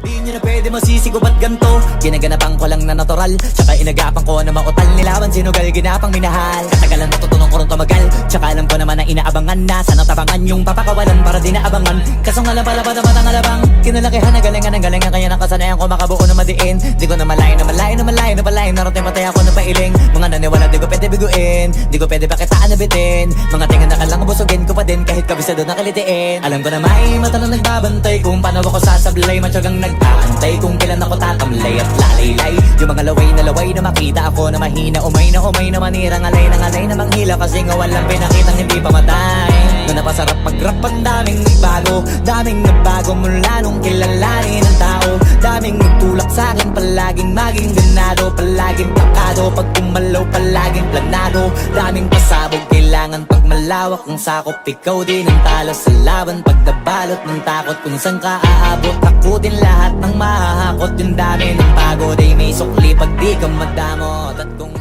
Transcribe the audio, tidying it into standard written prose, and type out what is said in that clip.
Di nyo na pwede masisigo ba't ganto? Ginaganapan ko lang na natural, tsaka inagapan ko na mautal. Nilawan sinugal, ginapang minahal. Katagalan natutunan ko rin tumagal, tsaka alam ko naman na inaabangan na. Sana tabangan yung papakawalan para di naabangan. Kaso nga lang pala ang alabang kinalakihan na galingan ng galingan. Kaya nakasanayan ko makabuo na madiin. Di ko na malayo na malayo na malayo na malayo. Narating matay ako na pailing. Mga naniwala di ko pwede biguin, di ko pwede pakitaan na bitin. Mga tingan na kalang busugin ko pa din kahit kabisado na kalitiin. Alam ko na may mata na nagbabantay kung paano ako sasablay. Matyagang nag-aantay kung kailan ako tatamlay at lalaylay. Yung mga laway na makita ako na mahina. Umay na manira, ngalay na manghila. Kasi nga walang pinakitang hindi pamatay. Na napasarap mag-rap ang daming nagbago mula nung kilalanin ang tao. Daming nagtulak sa'kin, palaging maging ganado. Palaging takado, pag kumalaw palaging planado. Daming pasabog, kailangan pag malawak ang sakop. Ikaw din ang talo sa laban, pag nabalot ng takot. Kung saan ka aabot, ako din lahat ng mahahakot. Yung dami ng pagod ay may sukli pag di ka madamot. At kung